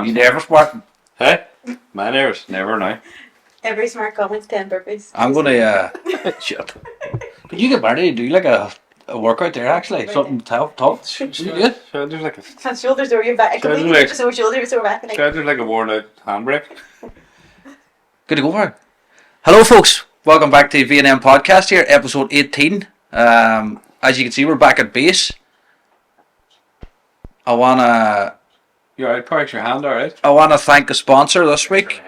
grand. You never smart. Hey? My nerves, never now. Every smart comment's 10 burpees. I'm gonna shit. But you get married, do like a workout there actually. Right. Something tough. You do it? Shoulders like a And shoulders over your back. It could be Shoulders like- sore shoulder, sore back. Like, shoulders like a worn out handbrake. Good to go for it. Hello folks, welcome back to V&M Podcast here, episode 18. As you can see, we're back at base. I wanna You alright, Parks? Your hand alright? thank a sponsor this week.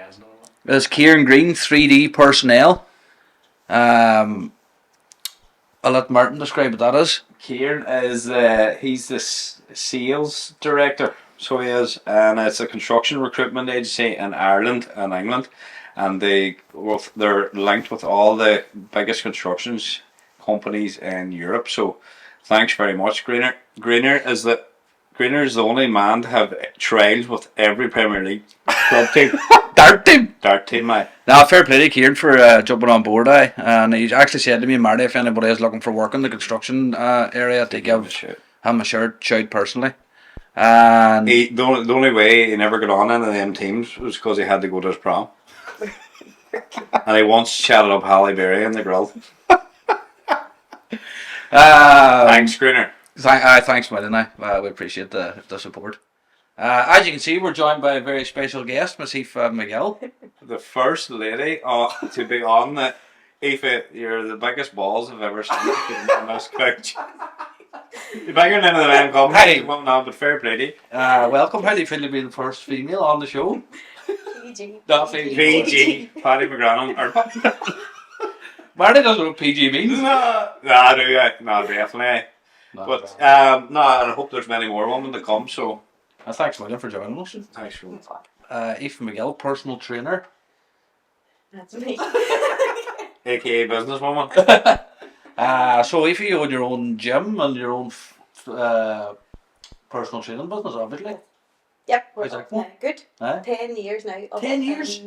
It's Kieran Green 3D Personnel. I'll let Martin describe what that is. Kieran is he's the sales director, so he is, and it's a construction recruitment agency in Ireland and England, and they're linked with all the biggest constructions companies in Europe. So, thanks very much, Greener. Greener is the only man to have trials with every Premier League club team. Dart team. Dart team, mate. Now, fair play to Kieran for jumping on board, and he's actually said to me, Marty, if anybody is looking for work in the construction area, to give him a shout personally. And The only way he never got on any of them teams was because he had to go to his prom. And he once chatted up Halle Berry in the grill. Thanks, Greener. Thanks, Martin. We appreciate the support. As you can see, we're joined by a very special guest, Miss Aoife Miguel. The first lady to be on the Aoife, you're the biggest balls I've ever seen on this couch. You're bigger than any of the men come. Hey. But fair play to you. Welcome. How do you feel to be the first female on the show? PG. PG, Paddy McGrannon. Marty doesn't know what PG means. No, definitely. But and I hope there's many more women to come. So Thanks, William, for joining us. thanks for Aoife Miguel, personal trainer. That's me. AKA businesswoman. So Aoife, you own your own gym and your own personal training business, obviously. Yep, How's we're that up going? now. Good. Huh? 10 years now. 10 years?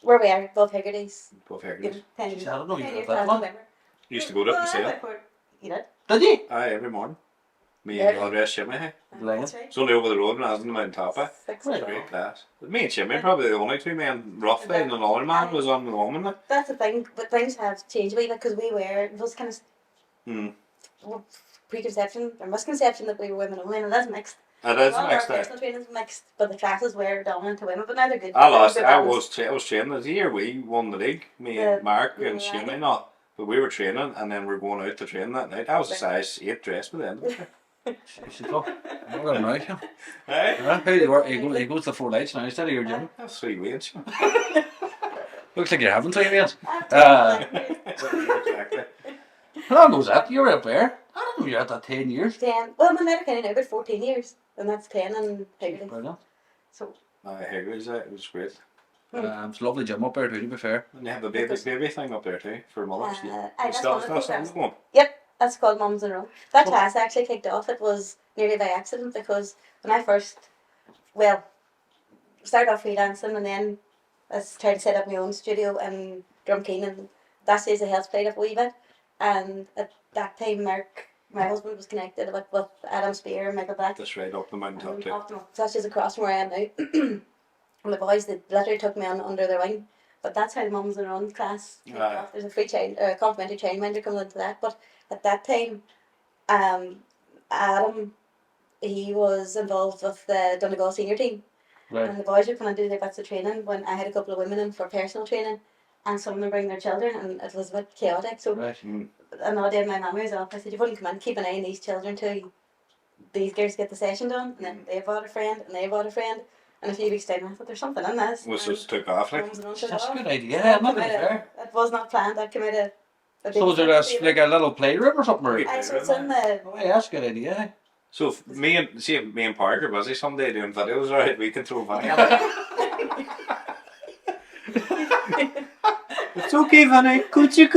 Where we are, above Higgerty's. Both here. 10 years. I don't know you 10 did years that last long. November. Used to go to it myself. You did? Did you? Aye, every morning. Me Yeah. and Andres Shimmy. Lying. That's right. It's only over the road when I was in the mountain top. Six Right. years. Great class. But me and Shimmy probably the only two men roughly, and another man was on with the woman. Like. That's the thing, but things have changed a wee bit because we were those kind of preconception or misconception that we were women only, and that's mixed. It is All mixed our out. personal training is mixed, but the classes were dominant to women, but now they're good. I They're good I balance. was training this year. We won the league. Me and Mark and Yeah. Shimmy not. But we were training and then we were going out to train that night. I was a size 8 dress by the end of it. She's tough. I'm going now. Yeah. Hey? How do you work? He goes to 4 nights now instead of your gym. That's 3 weights. Looks like you're having 3 meals. Exactly. How long was that? You were up there. I don't know you were at that 10 years. 10. Well, my American now got 14 years, and that's 10 in Higgerty. Brilliant. So, Higgly's it was great. It's a lovely gym up there too, to be fair. And they have the baby thing up there too for mothers. that's Still one of the still going. yep, that's called Mums in a Row. That class actually kicked off. It was nearly by accident because when I first, started off freelancing and then I tried to set up my own studio in Drumkeen, and that says the health played up a wee bit. And at that time, Mark, my husband, was connected with Adam Spear and Michael Black. That's right up the mountain top too. So that's just across from where I am now. And the boys, they literally took me on under their wing. But that's how the Mums and Run class kicked off. There's a free complimentary childminder comes into that. But at that time, Adam, he was involved with the Donegal senior team. Right. And the boys were coming to do their bits of training when I had a couple of women in for personal training. And some of them bring their children, and it was a bit chaotic. So Right. another day my mum was off. I said, you wouldn't come in, keep an eye on these children till these girls get the session done. And then they brought a friend, and they brought a friend. And a few weeks time, I thought, there's something in this. Was just took off like. Mums and Run That's took a off. good idea. Yeah, not to be fair. It was not planned. That came out of a So is there like a little playroom or something? Or? so it's in the... Oh, yeah, that's a good idea. So if me and Park are busy someday doing videos, right? We can throw money. It's okay, Vanny. Coochie.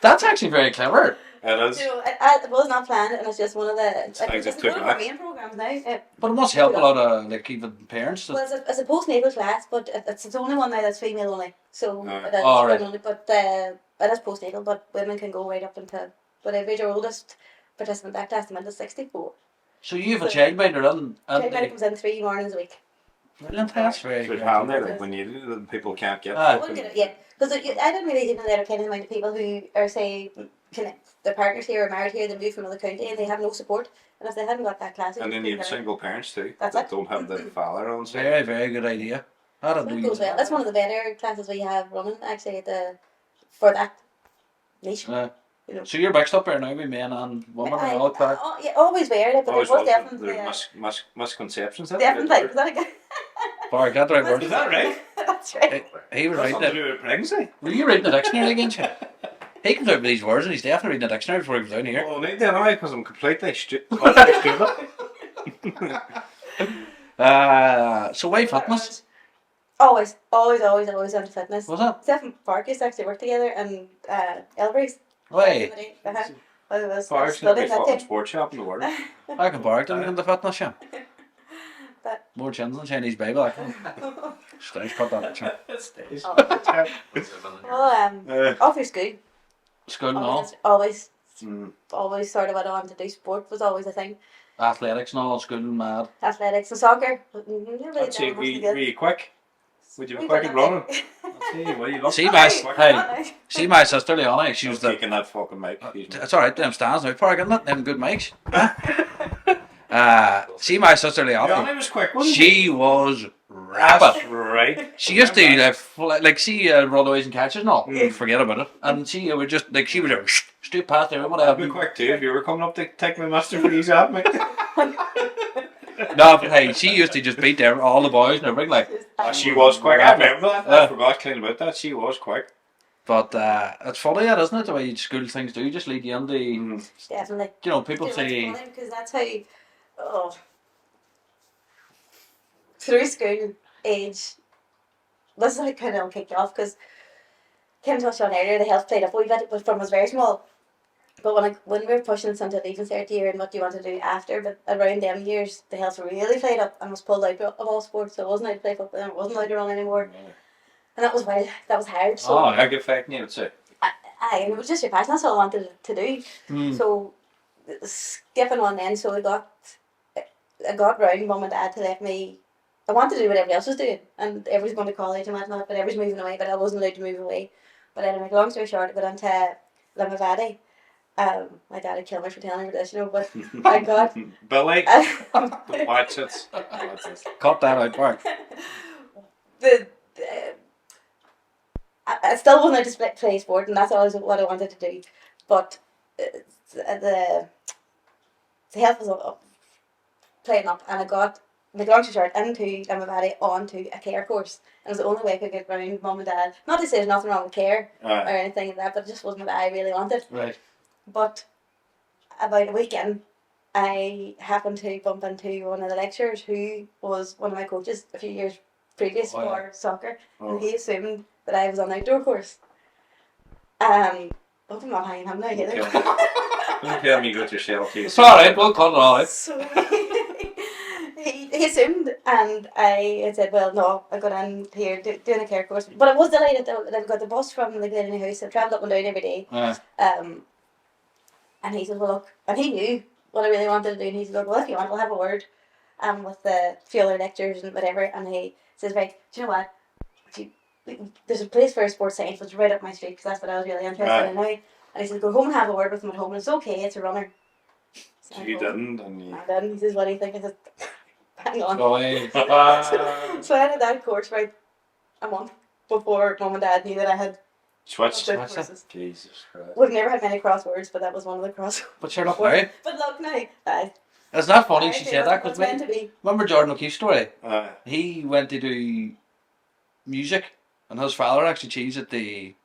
That's actually very clever. It is. So it was not planned, and it's just one of the... It's just one took of our off. main programs now. But it must help a lot of like even parents. Well, it's a postnatal class, but it's the only one now that's female only. So Alright. it is Alright. women only, but it is postnatal, but women can go right up into whatever age. Our oldest participant that class went to 64. So you have a childminder and Childminder comes in 3 mornings a week. brilliant. That's very So good. handy, like when you do that, people can't get. Ah. I wouldn't get it, yeah. Because I didn't really even know there are kind of amount of people who are, say, their partners here or married here, they move from another county and they have no support. And if they hadn't got that class, And then you have single parents too That's that it. don't have the father on side. Very, very good idea. That'll So do it you. goes well. That's one of the better classes we have running actually for that niche. You know. So you're mixed up here now with men and women and all that. Yeah, always wear it, but Always there was was, definitely there's misconceptions. definitely. Is that a good? Sorry, got the right word. Is that right? That's right. He was That's reading something it. to do with pregnancy. Were you reading the dictionary again, Shane? He comes out with these words and he's definitely reading the dictionary before he comes down here. Well, I need to know because I'm completely stupid. So why fitness? Always into fitness. Was it? Steph and Park used to actually work together and Elbury's. Why? I was Park's not studying the that fucking day. sport shop in the world. I can bark them into fitness, yeah. But More chins than Chinese Bible, I can. Stage cut that. Sure. all through school. School and all. Always sort of what I wanted to do. Sport was always a thing. Athletics and all, school and mad. Athletics and soccer. I'd say, were you quick? Would you be quick at running? See my sister Leona, she was taking that fucking mic. It's alright, them stands now, Park, isn't it? Them good mics. See my sister Leona. Leona was quick, wasn't she was rapid. That's right. She used to see runaways and catches and all. Forget about it. And she would just she would just straight past everyone. I'd be quick too if you were coming up to take my master freeze at me. No, but hey, she used to just beat all the boys and everything. Like she was quick. I remember that. I forgot clean about that. She was quick. But it's funny, that isn't it? The way school things do just lead you into. Definitely. You know, people say. It's funny because that's how. Through school age, this is how it kind of kicked off because Kim touched on earlier, the health played up a wee bit, but from was very small. But when we were pushing us into leaving cert year and what do you want to do after, but around them years, the health really played up and was pulled out of all sports, so I wasn't allowed to play football and I wasn't allowed to run anymore. And that was hard. So I get fact you would say. And it was just your passion, that's all I wanted to do. So skipping on then, so I got round mum and dad to let me. I wanted to do what everybody else was doing, and everyone's going to college and whatnot, but everyone's moving away, but I wasn't allowed to move away. But anyway, long story short, I got on to Limavady. My dad would kill me for telling me this, you know, but I got Billy. Watch it. Cut that out, Mark. I still wasn't allowed to play sport, and that's always what I wanted to do. But the health was playing up, and I got the long short into Limavady onto a care course. And it was the only way I could get around mum and dad. Not to say there's nothing wrong with care or anything like that, but it just wasn't what I really wanted. Right. But about a weekend, I happened to bump into one of the lecturers who was one of my coaches a few years previous for soccer, and he assumed that I was on the outdoor course. I'm not hanging him now either. Don't tell me you got yourself. It's alright, we'll cut it all out. So he assumed, and I said, well, no, I got in here doing a care course. But I was delighted that I got the bus from the Glenny house. I travelled up and down every day. And he said, well, look, and he knew what I really wanted to do. And he said, look, well, if you want, we'll have a word with the few other lecturers and whatever. And he says, right, do you know what? There's a place for sports science, which is right up my street, because that's what I was really interested in now. And he said, go home and have a word with him at home. And it's okay, it's a runner. So you didn't? And I didn't. He says, what do you think? I said, hang on. Go away. So I had that course for a month before mum and dad knew that I had switched. Jesus Christ. We've never had many crosswords, but that was one of the crosswords. But you're not now. But look now. It's not funny she said that, because meant to be. Remember Jordan O'Keefe's story? He went to do music, and his father actually cheesed at the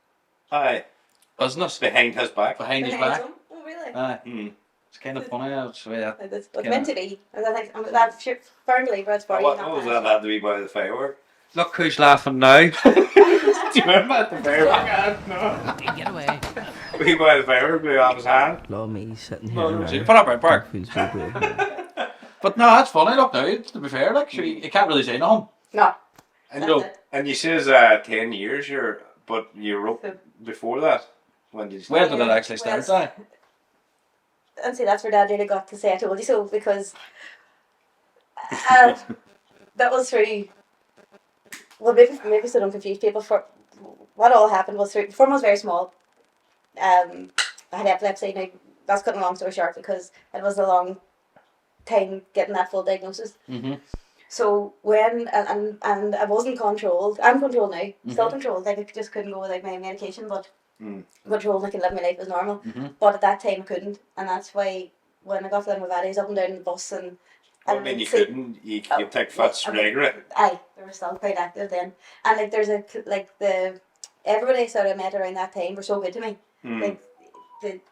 business behind his back. Behind his back. Oh, really? It's kind of funny. It's meant to be. I think I'm firm believer it's for you. What was that had to be by the firework? Look who's laughing now. Do you remember at the firework? No. Get away. We by the firework blew off his hand. Not me sitting here. Put up right Park. Feels so great. But no, that's funny. Look now, to be fair, like you can't really say no. No. And you says 10 years but you wrote before that. When did it actually start? and see, that's where Dad really got to say I told you so, because uh, that was through, well, maybe so don't confuse people. For what all happened was through, before I was very small, I had epilepsy. Now, that's cutting a long story short, because it was a long time getting that full diagnosis. Mm-hmm. So when, and I wasn't controlled. I'm controlled now, still controlled. Like, I just couldn't go without my medication, but controlled. I could live my life as normal. Mm-hmm. But at that time I couldn't, and that's why when I got to Limavady, I was up and down the bus, and I mean, you couldn't. You take fits regularly. Aye, they were still quite active then, and like there's a like the everybody sort of met around that time were so good to me. Like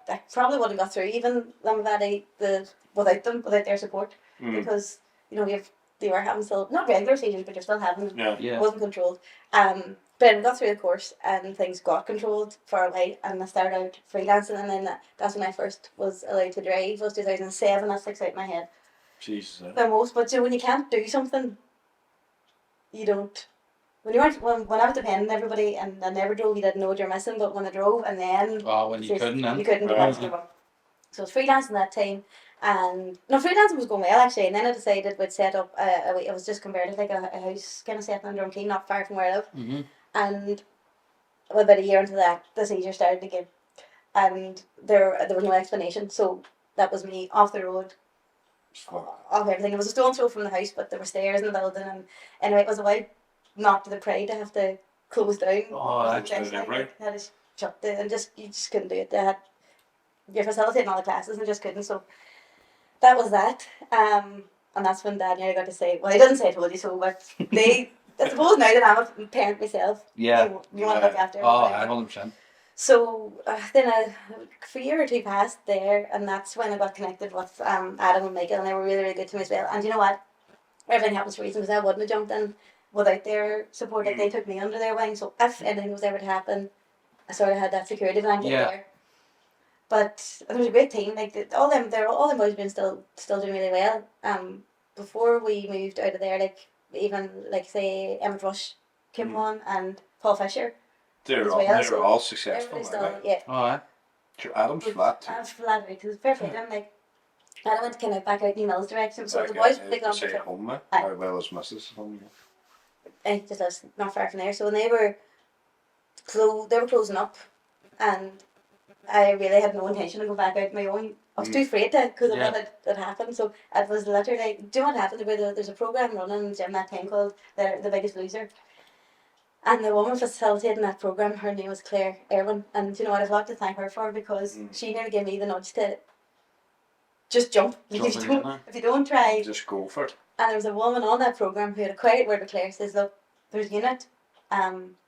I probably wouldn't have got through even Limavady without them, without their support, because they were having still not regular seizures, but you're still having them. Yeah. It wasn't controlled. But I got through the course and things got controlled for a while, and I started out freelancing, and then that's when I first was allowed to drive. It was 2007. That sticks out in my head Jesus. the most. But so when you can't do something, you don't. When you weren't, when I was dependent on everybody and I never drove, you didn't know what you're missing. But when I drove, and then When you couldn't, then you couldn't go back to the work. So I was freelancing that time, and no, freelancing was going well actually. And then I decided we'd set up. It was just converted like a house kind of setting in Drumkeen, not far from where I live. Mm-hmm. And about a year into that, the seizure started again, and there was no explanation. So that was me off the road, off everything. It was a stone's throw from the house, but there were stairs in the building, and anyway, it was a while not to the pride to have to close down. That's right. Had to shut and you just couldn't do it. They had you're facilitating all the classes and just couldn't. So that was that. And that's when Dad nearly got to say, well, he didn't say I told you so, but they. I suppose now that I'm a parent myself, you want to look after everybody. 100%. So then for a year or two passed there, and that's when I got connected with Adam and Michael, and they were really, really good to me as well. And you know what? Everything happens for reasons. I wouldn't have jumped in without their support. Like, they took me under their wing, so if anything was ever to happen, I sort of had that security blanket there. But there was a great team. Like all them boys have been still doing really well. Before we moved out of there, like even like say Emma Rush came on and Paul Fisher. They're all successful. Yeah. Adam's flat too. Adam's flat out. It was perfect. I'm like, Adam went kind of back out New Mills direction. So the boys were big on the home, as well as Mrs. Home. And just lives not far from there. So when they were closing up, and I really had no intention of going back out my own. I was too afraid to, because of what had happened. So it was literally, do you know what happened? There's a program running in the gym that time called The Biggest Loser. And the woman facilitating that program, her name was Claire Irwin. And do you know what, I've a lot to thank her for, because she nearly gave me the nudge to just jump. If you don't try, just go for it. And there was a woman on that program who had a quiet word with Claire. Says, look, there's a unit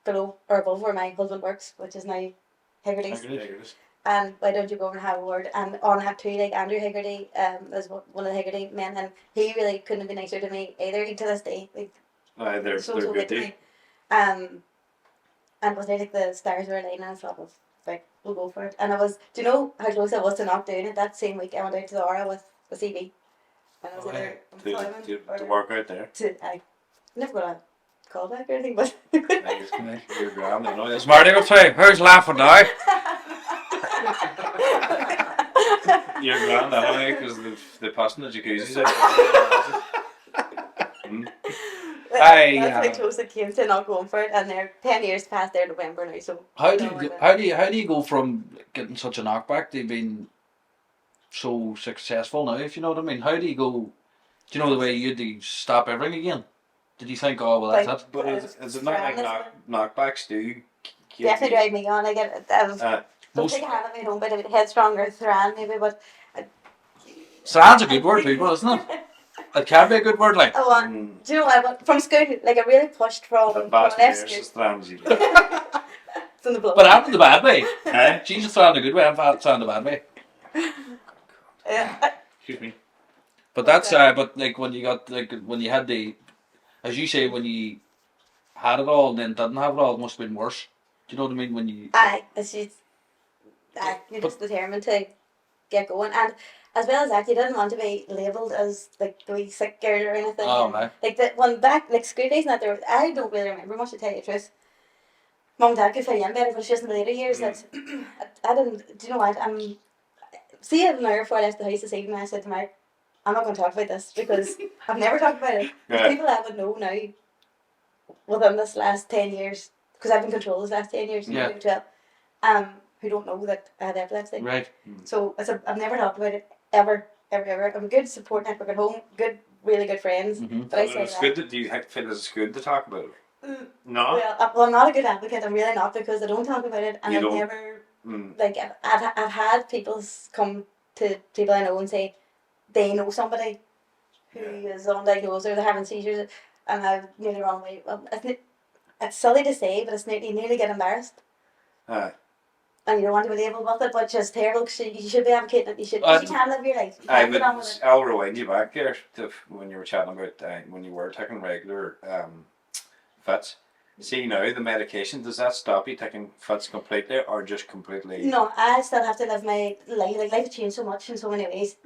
below or above where my husband works, which is now Higgerty's. And why don't you go over and have a word? And on that too, like Andrew Higgerty is one of the Higgerty men, and he really couldn't have been nicer to me either, to this day. Like, they're so good to me. And was there like the stars were aligning, and I thought, like, we'll go for it. And I was, do you know how close I was to not doing it? That same week I went out to the Aura with EB. And I was either employment to work out there. I never got a call back or anything, but you're grand, you know. Marty would say, who's laughing now? You're grand anyway, because they're passing the jacuzzis out. That's how close it came to not going for it, and they're 10 years past their November now. So how do you go from getting such a knockback to being so successful now? If you know what I mean, how do you go? Do you know the way you had to stop everything again? Did you think, oh well, that's it? But is it not like knockbacks do? Definitely drive me on. I get don't take a hand at me home, but a bit headstrong or thran maybe, but. Thran's a good word, people, isn't it? It can be a good word, like. Oh, do you know what? From school, like I really pushed from left school. From the blood. But I'm in the bad way. She's just throwing the good way. I'm throwing the bad way. Excuse me. But that's but like when you got when you had the, as you say, when you had it all and then didn't have it all, it must have been worse. Do you know what I mean? When you. You're just determined to get going, and as well as that, you didn't want to be labelled as like the wee sick girl or anything. Oh no. Like the one back, like school days, and that there. I don't really remember much, to tell you the truth. Mum and Dad could fill you in better, but it's just in the later years that I didn't. Do you know what? see it now before I left the house this evening. I said to Mark, I'm not going to talk about this because I've never talked about it. There's Yeah. people I would know now within this last 10 years, because I've been controlled this last 10 years, Yeah. maybe 12, who don't know that I had epilepsy. Right. So I've never talked about it ever. I'm a good support network at home, really good friends. Mhm. But outside It's of good. Do you feel it's good to talk about it? that, No. I'm not a good advocate. I'm really not, because I don't talk about it, and You I've don't? never Mm. like I've had people come to people I know and say they know somebody who is undiagnosed or they're having seizures, and I've nearly run away. Well, it's silly to say, but it's nearly get embarrassed. And you don't want to be labelled with it, but it's just terrible, because you should be advocating it. You should, 'cause you can live your life. You can get on with it. I'll rewind you back there to when you were chatting about when you were taking regular fits. See now the medication, does that stop you taking fits completely or just completely? No, I still have to live my life. Like, life has changed so much in so many ways.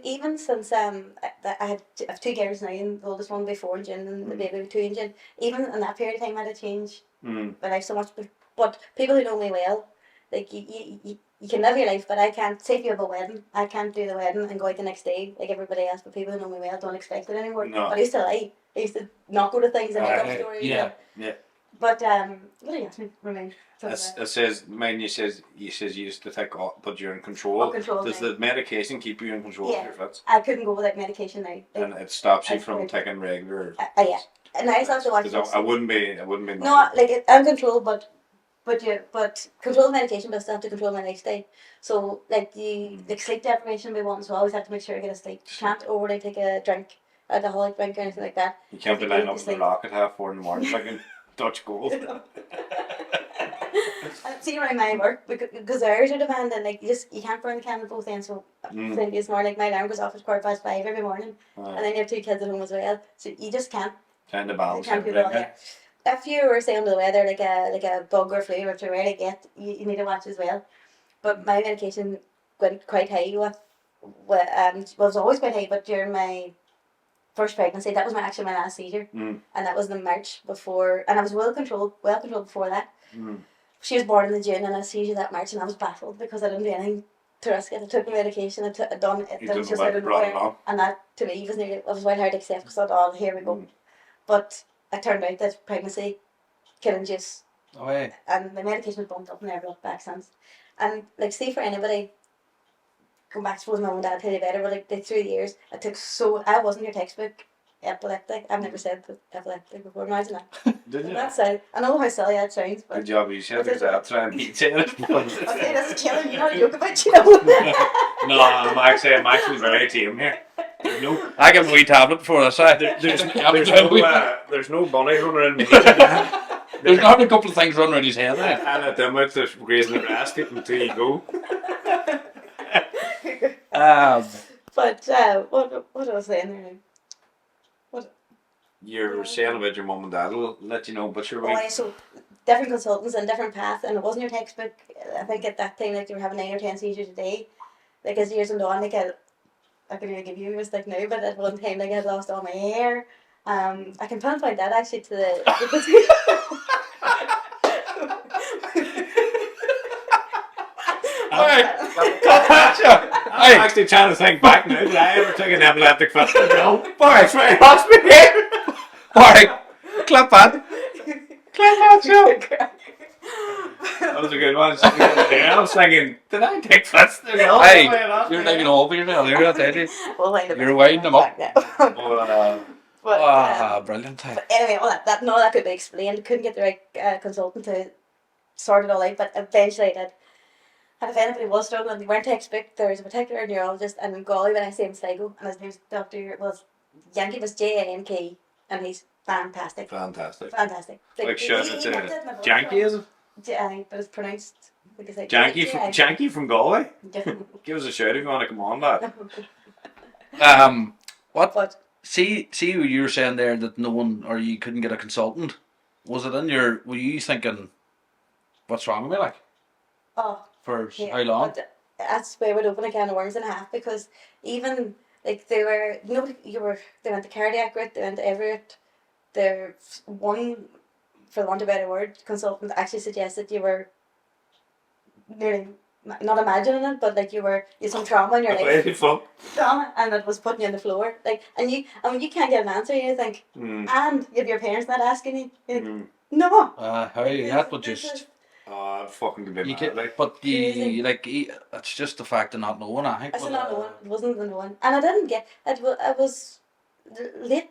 Even since I have two girls now, and the oldest one will be 4 in June, and the baby will be 2 in June. Even in that period of time, I had to change my life so much. But people who know me well, like you can live your life, but I can't. Say if you have a wedding, I can't do the wedding and go out the next day like everybody else. But people who know me well don't expect it anymore. No. But I used to lie. I used to not go to things and make up stories. Yeah. But what do you ask me? Remind. It says mine. You says you used to take off, but you're in control. Oh, control Does now. the medication keep you in control Yeah. of your fits? I couldn't go without medication now. And it stops you I from couldn't. taking regular. Yeah. And I still have to watch. Because I wouldn't be. No, like I'm controlled, but control medication, but I still have to control my lifestyle. So like sleep deprivation be one, so I always have to make sure I get a sleep. Can't overly take a drink, alcoholic drink or anything like that. You can't be lying up in the rock at 4:30 in the morning drinking Dutch Gold. See around my work, because the hours are demanding. Like you can't burn the candle both ends. So it's more like my alarm goes off at 5:15 every morning, and then you have 2 kids at home as well. So you just can't. Kind of balance Can't do it all, everything. yeah. If you were say under the weather, like a bug or flu, which you rarely get, you need to watch as well. But my medication went quite high was always quite high, but during my first pregnancy, that was my last seizure, and that was in March before, and I was well controlled before that. She was born in the June, and I seizure that March, and I was baffled because I didn't do anything to risk it. I took the medication, I done it. It was just out of nowhere, and that to me was quite hard to accept, because I thought, here we go. But it turned out that pregnancy killing juice. Oh, yeah. And the medication was bumped up and never looked back since. And like, see, for anybody, going back, suppose my mum and dad tell you better, but like through the years, I wasn't your textbook epileptic. I've never said epileptic before. Imagine that. Did you? That's it. I know how silly that sounds, but Good job, you said that. Try and beat it. okay, that's killing. You know, joke about you know. No, I'm actually very tame here. I give a wee tablet before this. There's no bunny running around me. There's not a couple of things running around his head. And at them out there's grazing the grass until you go. But what was I saying there now? You're saying about your mum and dad will let you know, but you're right. Oh, so different consultants and different paths, and it wasn't your textbook. I think at that time, like, they were having 9 or 10 seizures a day. Like, as years went on, like, I can really give you a stick now, but at one time, like, I had lost all my hair. I can pinpoint that actually to the. I'm actually trying to think back now. Did I ever take an epileptic fit? No. Alright, right, lost me here. Alright, clap that. That was a good one. I was thinking, did I take fits? Hey, you're taking over yourself. You're winding them up. Brilliant. But anyway, that could be explained. Couldn't get the right consultant to sort it all out, but eventually I did. And if anybody was struggling, they weren't textbook. There was a particular neurologist in Galway when I say in Sligo, and his name's Yankee was Jank, and he's fantastic. Fantastic. Like shout out to Janky, is it? Yeah, but it's pronounced like I said. Janky from Galway. Different. Give us a shout if you want to come on, lad. What? See, you were saying there that no one, or you couldn't get a consultant. Was it in your? Were you thinking, what's wrong with me, like? Oh. For how long? But that's where we'd open a can of worms and a half, because even like they went the cardiac route, they went to every route. There's one, for the want of a better word, consultant actually suggested you were nearly not imagining it, but like you had some trauma in your life. Way fuck. Trauma, and it was putting you on the floor. Like, and when you can't get an answer, you think, and you have your parents not asking you, you think, no. How that would This just. is Oh, I'd fucking be You mad. get, Like, but crazy. you like it's just the fact of not knowing. I think. It's not knowing. It wasn't the knowing, and I didn't get it. I was late,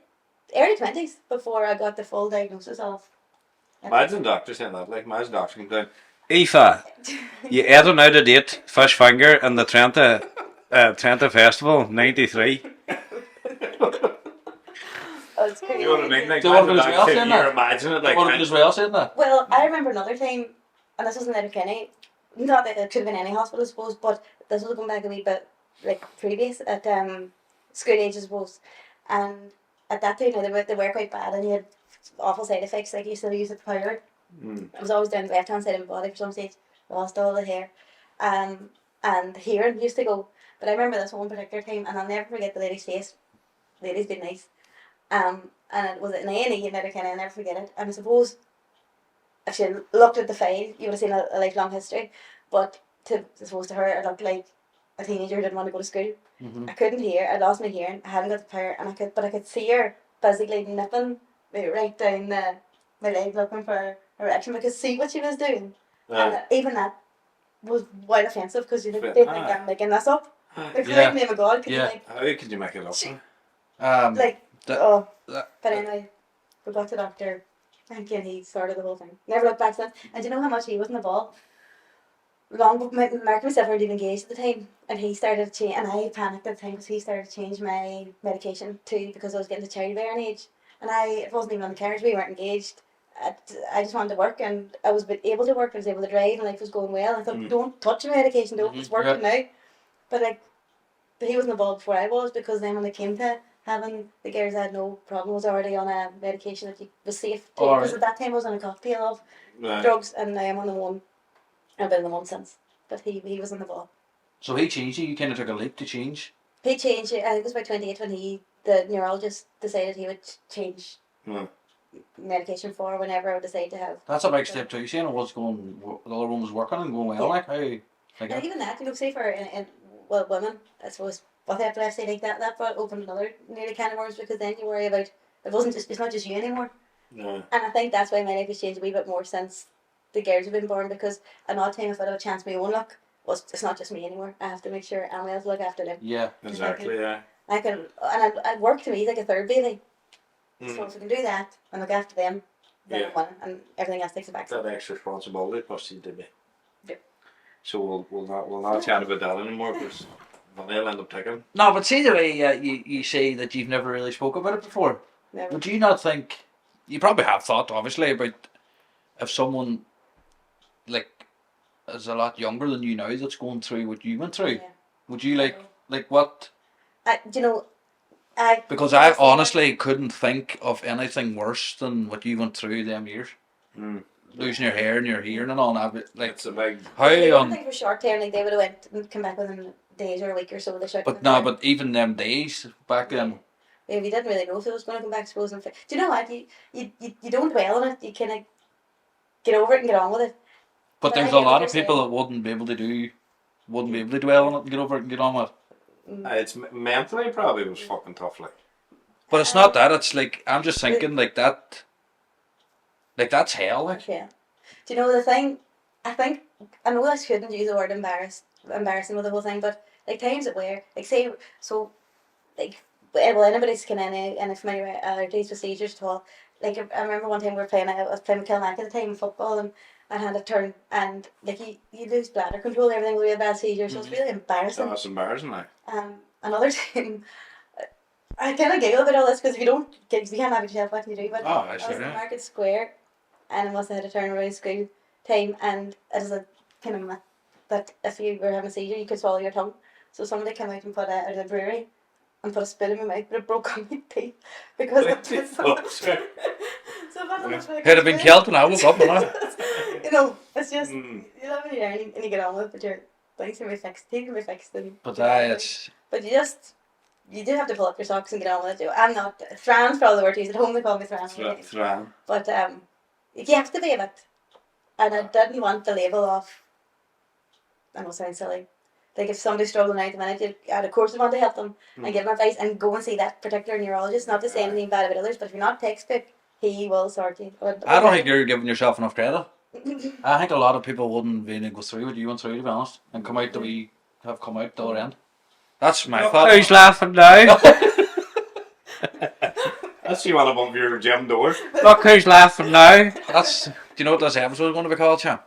early 20s before I got the full diagnosis of. imagine doctor saying that. Like, imagine doctor came down. Aoife, you ate an out of date fish finger in the Trenta Festival, 93. Oh, it's crazy. You know what I mean? Like, Do you want imagine to as that well kid, saying you're that? imagining it. Like, Like, as well saying that. Well, I remember another time, and this wasn't out Kenny. Not that it could have been any hospital, I suppose, but this was going back a wee bit like previous at school age, I suppose. And at that time, they were quite bad, and you had awful side effects. Like you used to use it powder. I was always down the left hand side of my body for some stage. Lost all the hair, and hearing used to go. But I remember this one particular time, and I'll never forget the lady's face. The lady's been nice. And it was an A&E in Letterkenny, I'll never forget it. And I suppose if you looked at the file, you would have seen a lifelong history. But I suppose to her, it looked like a teenager who didn't want to go to school. I couldn't hear. I lost my hearing. I hadn't got the power, and I could see her physically nipping me right down my leg, looking for a reaction. I could see what she was doing, and even that was quite offensive because they think I'm making this up. Like, Yeah. name of God, could Yeah. you like, how could you make it up? like, that- but anyway, we got the doctor. Thank you, and he sorted the whole thing. Never looked back since. And do you know how much he was in the ball? Mark and myself weren't even engaged at the time, and he started to change. And I panicked at the time because he started to change my medication too because I was getting to childbearing age, and it wasn't even on the carriage. We weren't engaged. I just wanted to work, and I was able to work. I was able to drive, and life was going well. I thought, don't touch your medication, don't. It's working now. But like, he was in the ball before I was, because then when it came to having the girls, I had no problem. I was already on a medication that was safe too, because at that time I was on a cocktail of drugs, and I am on the one. I've been on the one since, but he was on the ball. So he changed you. You kind of took a leap to change. He changed it. I think it was by 28 when the neurologist decided he would change medication for whenever I decided to have. That's a big step too. Saying it was going, the other one was working and going well. Like how, and even that, say for women, I suppose with epilepsy like that brought open another nearly can of worms, because then you worry about it's not just you anymore. No. And I think that's why my life has changed a wee bit more since the girls have been born, because another time if I had a chance my own luck, it's not just me anymore. I have to make sure anyone else look after them. Yeah. Exactly. Yeah. I'd work to me like a third baby. So if we can do that and look after them, then I'm winning, and everything else takes a back. That extra responsibility must need to be. Yeah. So we'll not chat about that anymore, because they'll end up taking. No, but see the way you say that you've never really spoke about it before. Never. Would you not think? You probably have thought, obviously, about if someone like is a lot younger than you now that's going through what you went through. Yeah. Would you like what? Because I honestly couldn't think of anything worse than what you went through them years. Losing your hair and your hearing and all that. But, like, It's a big. how I don't think for short term, like they would have went and come back within days or a week or so. But even them days back then. Yeah, we didn't really know if it was going to come back, I suppose. Do you know what? You don't dwell on it. You kind of get over it and get on with it. But there's a lot of people that wouldn't be able to dwell on it and get over it and get on with it. It's mentally probably was fucking tough, like. But it's not that. It's like I'm just thinking like that. Like that's hell, like. Yeah. Do you know the thing? I know I shouldn't use the word embarrassing with the whole thing, but like times it where say so, like anybody's kind of any familiar with allergies, procedures at all. Like I remember one time I was playing with Kilmac at the time in football, and I had a turn, and like you lose bladder control, everything will be a bad seizure, so it's really embarrassing. That's embarrassing, like. Another time, I kind of giggle about all this because if you can't have yourself, what can you do? But I was in Market Square, and I must have had a turn around school time, and it is a kind of myth that if you were having a seizure, you could swallow your tongue. So somebody came out and put out of the brewery and put a spit in my mouth, but it broke on my teeth because it was so much. Had it been Kelton, I woke up and it's just you live in your and you get on with it, but your things can be fixed, teeth can be fixed, but you do have to pull up your socks and get on with it. I'm not Thran's probably the word to use. At home they call me Thran. Thran. But you have to be a bit, and I didn't want the label of I know it sounds silly. Like if somebody's struggling out at the minute, you of course you want to help them and give them advice and go and see that particular neurologist. Not to say anything bad about others, but if you're not textbook, he will sort you. I don't think you're giving yourself enough credit. I think a lot of people wouldn't really go through what you went through, to be honest, and come out have come out the other end. That's my thought. Who's laughing now? That's you want to bump your gym door. Look who's laughing now. Do you know what this episode is going to be called, Champ?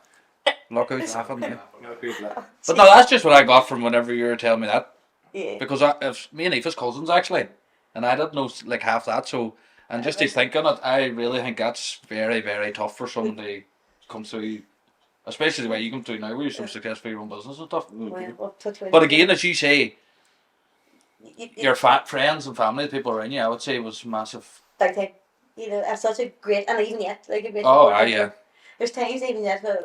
Look who's laughing now. Look who's laughing. But no, that's just what I got from whenever you were telling me that. Yeah. Because if me and Aoife's cousins actually, and I didn't know like half that. So, and just to think on it, I really think that's very, very tough for somebody to come through, especially the way you come through now, where you're so successful in your own business and stuff. Well, touch wood. But again, as you say, You- your friends and family, the people around you, I would say was massive. big time. You know, I've such a great, and even yet, like a great. Oh, support yeah. network. There's times even yet where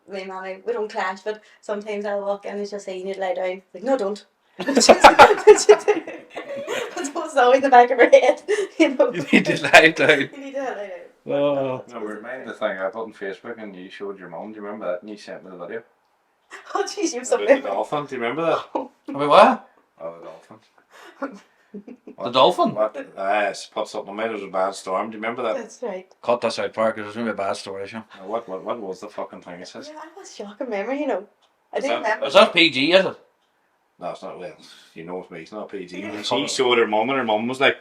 me and Mammy, we don't clash, but sometimes I'll walk in and she'll say, "You need to lie down." Like, no, don't. It's always in the back of her head, you know. You need to lie down. You need to lie down. Oh. No, remind the thing I put on Facebook and you showed your mum. Do you remember that? And you sent me the video. Oh, jeez, you're About so the big. dolphin. Do you remember that? Wait, what? Oh, the dolphin. The dolphin? What? I put something on me. There was a bad storm. Do you remember that? That's right. Cut this out, Park. There's going to be a bad story, sure. What was the fucking thing it says? Yeah, I was shocking memory, you know. I Is do that- remember. Is that PG, is it? No, it's not. Well, you know it's me. It's not PG. Yeah. She showed her mum and her mum was like,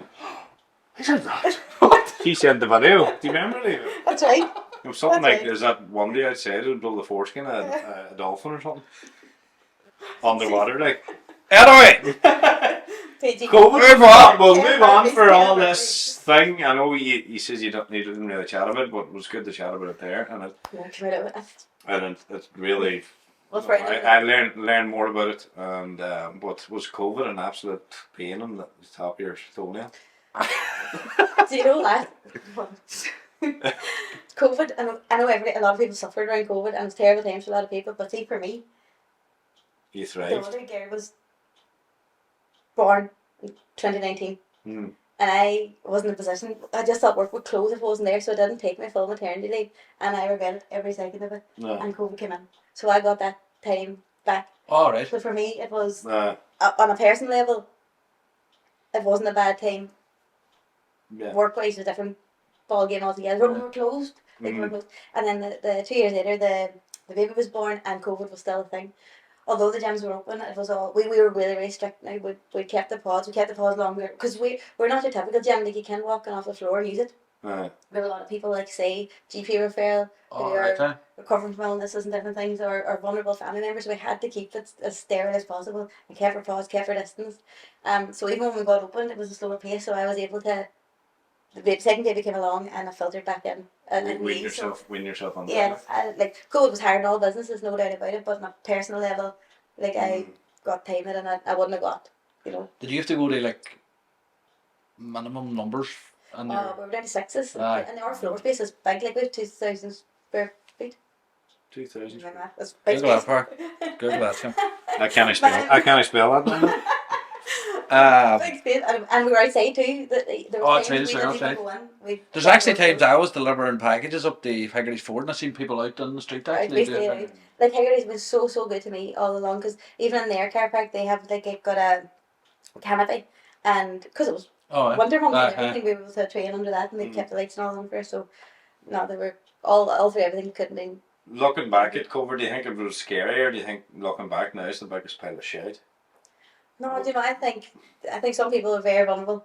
"Is it that?" What? She sent the video. Do you remember it? That's right. It was something That's like, right. there's that one day outside, it would blow the foreskin of a dolphin or something. Underwater, like. Anyway! PG. Go move on. We'll Yeah, move on for all yeah. this thing. I know you says you didn't really chat about it, but it was good to chat about it there, and Yeah, come out of it. it's really. Well, for I learned more about it, and but was COVID an absolute pain on the top of your toenail? Do you know that? COVID, and I know a lot of people suffered around COVID, and it's terrible times for a lot of people. But see, for me, You the thrived. other girl was born in 2019, Hmm. and I wasn't in a position. I just thought work would close if I wasn't there, so I didn't take my full maternity leave, and I regretted every second of it. No. And COVID came in, so I got that time back. Alright. So for me, it was Uh, on a personal level. It wasn't a bad time. yeah. Work-wise, a different ball game altogether. We were closed. Like, we were closed. And then the 2 years later, the baby was born and COVID was still a thing. Although the gyms were open, it was all we were really, really strict now. We kept the pods. We kept the pods longer because we're not your typical gym. Like, you can walk off the floor and use it. We have a lot of people like say GP referral who Alright, are recovering from illnesses and different things, or vulnerable family members. So we had to keep it as sterile as possible and kept our pods, kept our distance. So even when we got open, it was a slower pace. So I was able to. The second baby came along and I filtered back in. Win yourself on Yeah, that. like COVID was hard in all businesses, no doubt about it. But on a personal level, like I got time it and I wouldn't have got, you know. Did you have to go to like minimum numbers? And We were down to sixes, Aye. and our floor space is big. Like we have 2,000 square feet. 2000. That's big Google that, space. Park. Google that, Tim. I can't spell that. Number. Big space, and we were outside too. There Oh, were it's times really we fair, didn't even okay. go in. There's actually times I was delivering packages up the Haggerty's Ford and I seen people out on the street Right, actually we stayed doing out. Like Haggerty's been so good to me all along, because even in their car park they have like got a canopy, and because it was Oh, yeah. winter months and Aye, aye. everything, we were able to train under that, and they kept the lights and all on for us. So no, they were all through everything. Couldn't be. Looking back at COVID, do you think it was scary, or do you think looking back now it's the biggest pile of shit? No, do you know? I think some people are very vulnerable.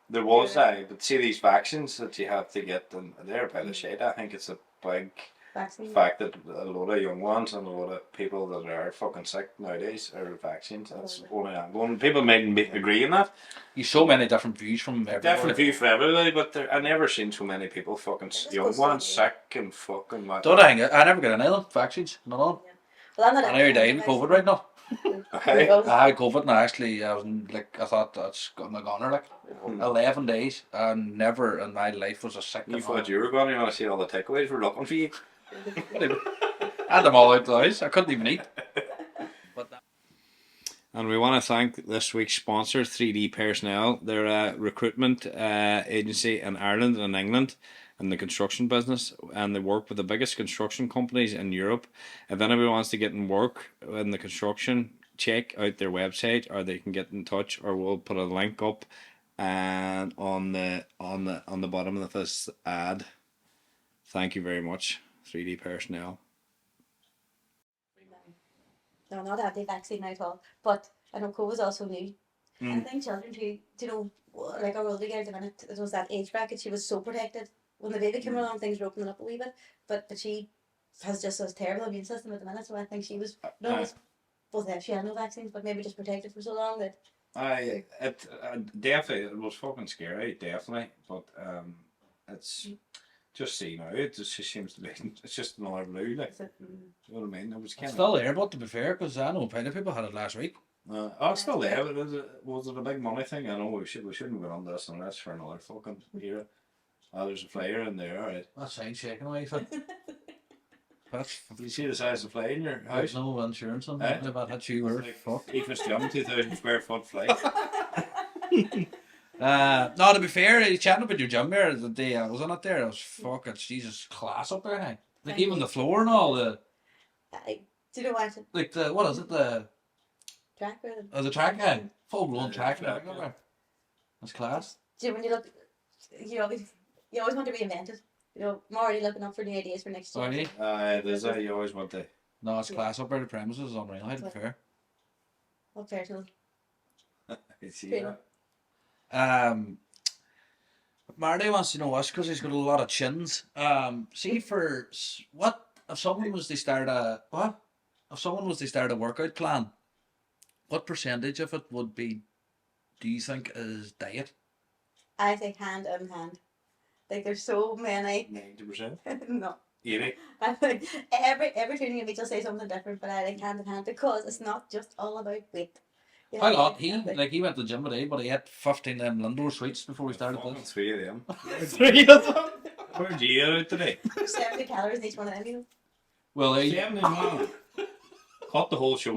There was, but see these vaccines that you have to get, and they're a pile of shit. I think it's a big Vaccine. fact that a lot of young ones and a lot of people that are fucking sick nowadays are vaccines. That's only ongoing. People might agree in that. You so many different views from everywhere. Definitely view for everybody, but I never seen so many people fucking young ones sick and fucking. Don't I think I never got any of them vaccines, none of them. Well, I'm not. And I died with COVID right now. Okay. I had COVID and I was I thought that's got my goner like 11 days and never in my life was a sick. You thought you were going to want to see all the takeaways were looking for you. I had them all out the house. I couldn't even eat. And we want to thank this week's sponsor, 3D Personnel. They're a recruitment agency in Ireland and England. in the construction business, and they work with the biggest construction companies in Europe. If anybody wants to get in work in the construction, check out their website, or they can get in touch, or we'll put a link up and on the bottom of this ad. Thank you very much, 3D personnel. No, not anti-vaccine at all. But I know COVID was also new. And I think children too, you know, like our older girl, the minute it was that age bracket, she was so protected. When the baby came along, things were opening up a wee bit. But she has just a terrible immune system at the minute, so I think she was, both she had no vaccines, but maybe just protected for so long that. Definitely, it was fucking scary, definitely. But it's just see now, it just seems to be, it's just another blue, like, you know what I mean? It was kind It's still there, but to be fair, because I know plenty of people had it last week. it's still there, but was it a big money thing? I know we shouldn't go on this unless for another fucking era. There's a flyer in there, alright. That sounds shaking away for. Did you see the size of the flyer in your house? No insurance on that. About had you were fuck. Aoife's gym, 2,000 square foot flight. No, to be fair, you chatting about your gym there the day I was on it there. It was fucking Jesus class up there. Hey? Like even the floor and all the. Do you know what? Like the what is it the? Track or The track head, full blown track. That's class. do you know when you look, you always want to reinvent it. You know, I'm already looking up for new ideas for next year. Are you? There's a, you always want to. No, it's class up there. The premises is unreal. To be fair. What personal? I see that. Marty wants to know us because he's got a lot of chins. See for what if someone was to start a what? If someone was to start a workout plan, what percentage of it would be? Do you think is diet? I think hand in hand. Like there's so many. 90%. No. 80. I think every training you meet will say something different, but I think hand in hand because it's not just all about weight. You How know, lot? He went to the gym today, but he had 15 them Lindor sweets before we started this. 3 of them. 3 of them. Where'd you eat out today? 70 calories in each one of them, you know. Well, 70, man. Cut the whole show.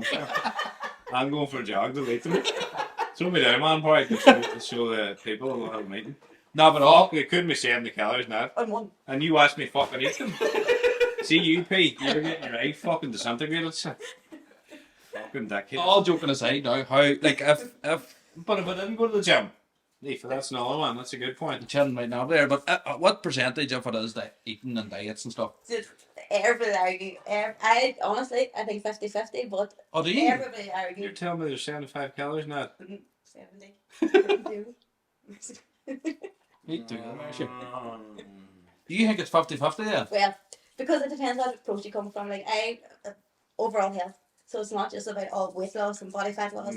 I'm going for a jog to later. Throw me down, man, probably to show the people we'll have a meeting. no, but all. It couldn't be 70 calories now. On one. And you watch me fucking eat them. See you, Pete. You're getting your eye fucking disintegrated. Fucking dickhead. All joking aside, now how like if But if I didn't go to the gym, Aoife, that's another one. That's a good the point. chin might not be there, but what percentage of it is the eating and diets and stuff? Everybody argue. I honestly, I think 50-50, but Oh, do you? everybody You're argue. telling me there's 75 calories now? 70. Me too. Do you think it's 50-50 then? Well, because it depends what approach you come from. Like overall health. So it's not just about all weight loss and body fat loss.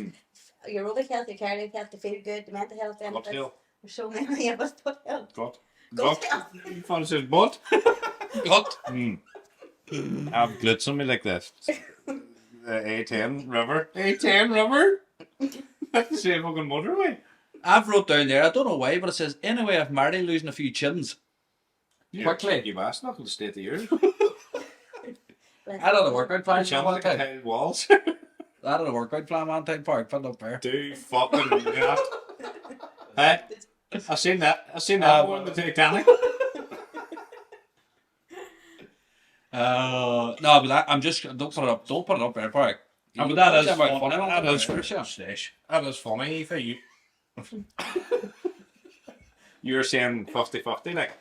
Your aerobic health, your cardiac health, to feel good, the mental health benefits. Gut health. There's so many of us. Gut health. Gut. Gut health. You thought it says butt? Gut. Have glutes on me like this. The A10 rubber. A10 rubber? That's the same fucking motorway. I've wrote down there, I don't know why, but it says, anyway, if Marty losing a few chins. Quickly. You ass knuckle to stay at the ears. I had a workout plan. Jump like a tile walls. I had a workout plan one time, Park, put it up there. Do fucking that. Hey, I've seen that. I've seen that more in the Titanic. No, but I'm just don't put it up there, Park. But that is funny. funny. That is That is funny, Aoife. You're saying 50-50, like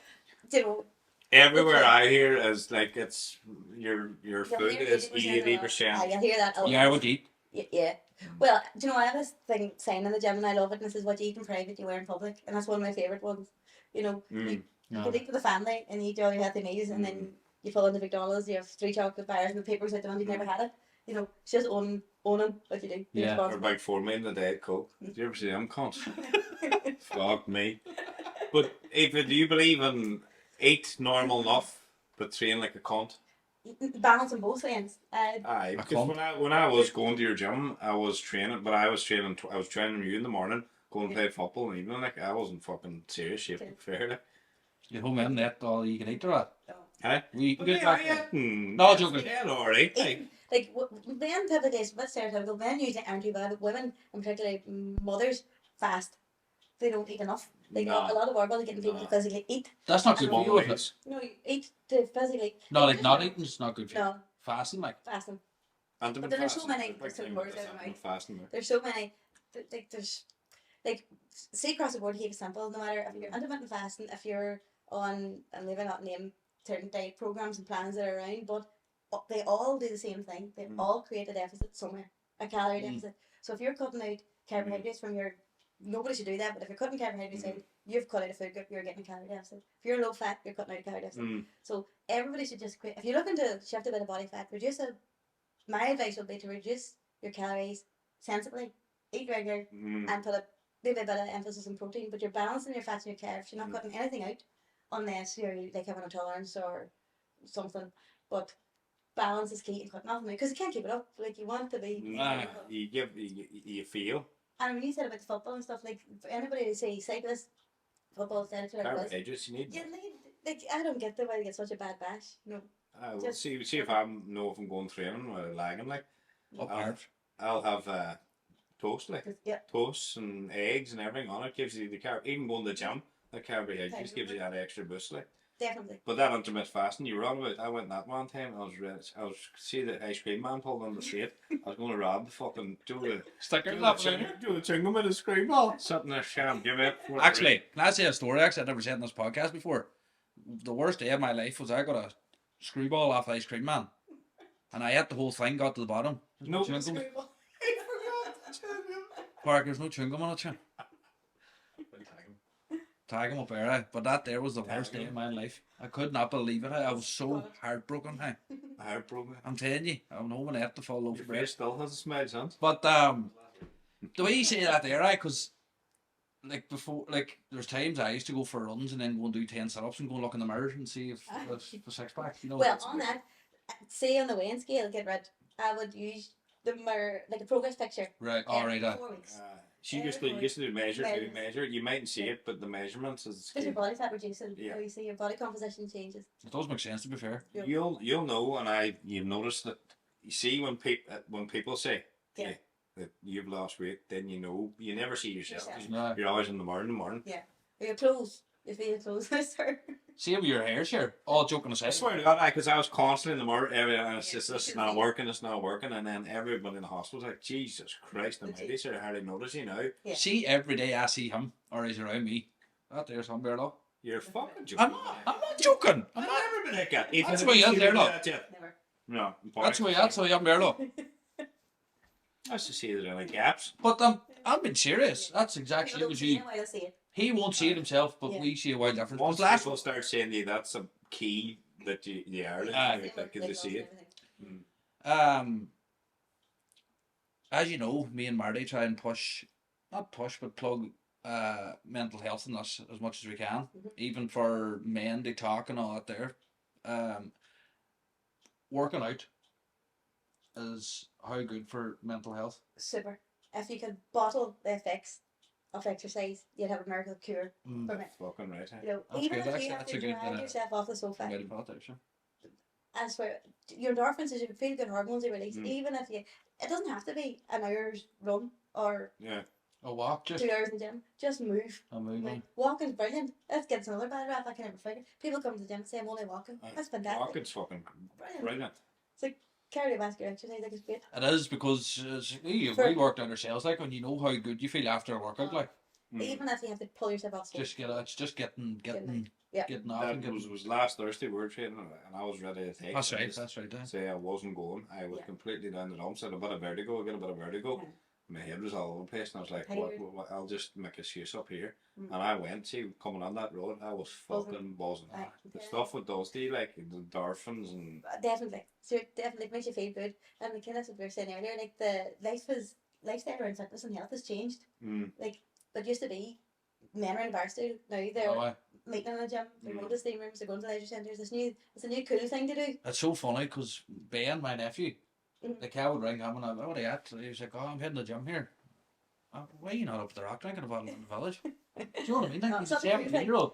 You know, everywhere I hear is like it's your you'll food hear is 80%. 80%. You'll hear that a lot. Yeah, I would eat. Yeah. Well, do you know, I have this thing saying in the gym and I love it, and this is what you eat in private, you wear in public, and that's one of my favourite ones. You know, you can eat with the family and eat all your healthy meals, and then you pull into McDonald's, you have 3 chocolate bars, and the paper's out the one you've never had it. You know, it's just owning what you do. Be Yeah. Or responsible. about 4 million a day at Coke. Did you ever see them cunts? Fuck me. But Aoife, do you believe in eat normal enough but train like a cunt? Balance on both ends. Aye, because when I was going to your gym, I was training, but I was training you in the morning, going to play football in the evening. Like I wasn't fucking serious shape, fairly. You home in that all you can eat or what? Hey, We but good they back are there. eating. No, joking. Yeah, alright. Like men typically, it's a bit stereotypical. Men usually aren't too bad, but women, and particularly mothers, fast they don't eat enough. Like No. a lot of our body getting people to physically eat. That's not good for you, is it? No, you eat to physically. No, like not eating's not good for you. No, Fasting, like. fasting. But there's so many different words out of my mouth. fasting. There's so many. Like there's like say across the board, keep it simple. No matter if you're intermittent fasting, if you're on, and maybe not name certain diet programs and plans that are around, but they all do the same thing. They all create a deficit somewhere, a calorie deficit. So if you're cutting out carbohydrates from your, nobody should do that, but if you're cutting carbohydrates out, you've cut out a food group, you're getting a calorie deficit. If you're low fat, you're cutting out a calorie deficit. So everybody should just quit. If you're looking to shift a bit of body fat, my advice would be to reduce your calories sensibly, eat regular, and put maybe a bit of emphasis on protein, but you're balancing your fats and your carbs. You're not cutting anything out unless you're like having a tolerance or something. But balance is key in cutting off, because you can't keep it up. Like you want to be. You feel. And when you said about the football and stuff, like for anybody to say cyclists, football, tennis, whatever it is, Carbohydrates you need. like I don't get the why they get such a bad bash. No. Well, see if I know if I'm going training or lagging, like I'll have toast, like toast and eggs and everything on it. Gives you the carb. Even going to the gym, the carbohydrates gives you that extra boost, like. Definitely. But that intermittent fasting, you're wrong about. I went that one time. I was see the ice cream man pulled on the street. I was going to rob the fucking do the chewing with a scream ball. Something there, sham. Give it. Actually, can I say a story? Actually, I've never said in this podcast before. The worst day of my life was I got a screwball off the ice cream man, and I ate the whole thing. Got to the bottom. No screwball. Park, there's no chewing gum on it, Sean. Tag him up there, but that there was the worst day of my life. I could not believe it. I was so heartbroken. Heartbroken. I'm telling you, I'm no one ate the full loaf of bread. Still has a smile, son. But the way you say that there, because like before, like there's times I used to go for runs and then go and do 10 sit-ups and go and look in the mirror and see if the six pack. You know. Well, on that, say on the weighing scale, I would use the mirror, like a progress picture. Right. All right. 4 weeks. She used to do measure. You mightn't see it, but the measurements is. Because your body fat reduces, you see your body composition changes. It does make sense, to be fair. You'll know, and you've noticed that. You see when people say, that you've lost weight, then you know you never see yourself. You're always in the morning. Yeah, your clothes. You feel your clothes, sir. See with your hair, sure. All joking aside. I swear to God, because I was constantly in the mirror, and it's just this not working, and then everybody in the hospital was like, Jesus Christ, almighty, sir, hardly notice you now. Yeah. See, every day I see him, or he's around me. That there's some bear. You're fucking joking. I'm not joking. I've never been like that. That's why you're there, Never. No. That's why I'm there, I used to see there any gaps. But I'm being serious. That's exactly what you. He won't see it himself, but we see a wide difference. Once people start saying to you, that's a key that you are like to see it. As you know, me and Marty try and but plug mental health in us as much as we can, even for men to talk and all that there. Working out is how good for mental health? Super. If you could bottle the effects of exercise, you'd have a miracle cure for it. Fucking right. You know, even if you have to drag yourself off the sofa. I swear, your endorphins is your feel good hormones you release. Even if it doesn't have to be an hour's run or a walk, just 2 hours in the gym. Just move. Like, walking's brilliant. That gets another bad rap. I can never figure. People come to the gym and say I'm only walking. That's fantastic. Walking's fucking brilliant. It's like cardiovascular exercise. Like it's great. It is because we worked on ourselves, like, when you know how good you feel after a workout, like. Even if you have to pull yourself off. It's just getting off. That was last Thursday we were training, and I was ready to take. That's right. Say I wasn't going. I was completely down the dumps. I had a bit of vertigo. I got a bit of vertigo. Yeah. My head was all over the place, and I was like, what, I'll just make an excuse up here. And I went, coming on that road, I was fucking buzzing. The stuff it does to you, like the endorphins and... Definitely. So it definitely makes you feel good. And the kind of what we were saying earlier, like the lifestyle around fitness and health has changed. Like, it used to be, men are in bar stool, now they're meeting in the gym, they're going to steam rooms, they're going to leisure centres. It's a new cool thing to do. It's so funny, because Ben, my nephew, the cow would ring him and what are you at? He was like, I'm heading to the gym here. Why are you not up the rock drinking a bottle in the village? Do you know what I mean? Like, he's a 17-year-old.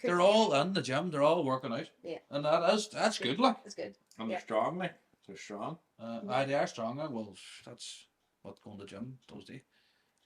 They're all in the gym, they're all working out. Yeah. And that's good, like. It's good. And they're strong, like. They're strong. They are strong, well, that's what going to the gym does do.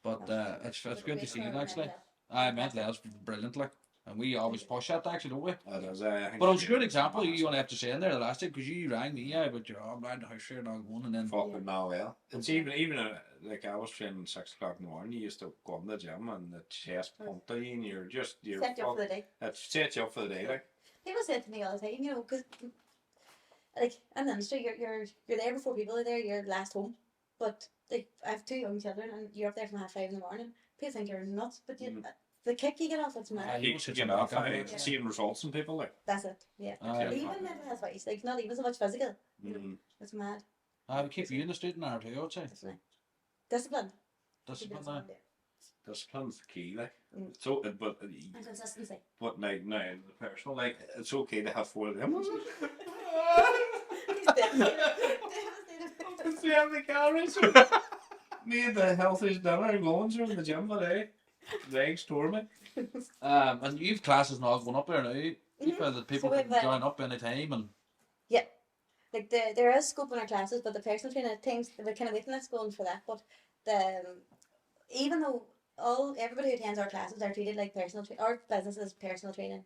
But it's good to see it, actually. Mental health's brilliant, like, and we always push that actually, don't we? It is, I think But it was a good example. You only have to say in there the last time because you rang me, but you're I'm blind to house here not going, and then fucking now well. It's even like I was training 6 o'clock in the morning. You used to go in the gym and the chest pumped you, and you're Set you up for the day. It sets you up for the day, like. People say it to me all the time, you know, because like in the industry, you're there before people are there. You're last home, but like I have 2 young children, and you're up there from 5:30 in the morning. People think you're nuts, but the kick you get off, it's mad. You get off, seeing results in people, like. That's it. Yeah. Even mental health wise, like not even so much physical. You know, it's mad. I would keep you in the straight and narrow too, I would say. Definitely. Discipline. Discipline. Discipline's the key, like. So, but And consistency. But now in the personal, like, it's okay to have 4 of them. He's devastated. It's the calories. Made the healthiest dinner going through the gym today. Legs tore me. And you've classes now going up there now. You feel that people So can we've, join up any time and. Yeah. Like there is scope in our classes, but the personal training at times we're kind of waiting list going for that. But even though everybody who attends our classes are treated like our business is personal training,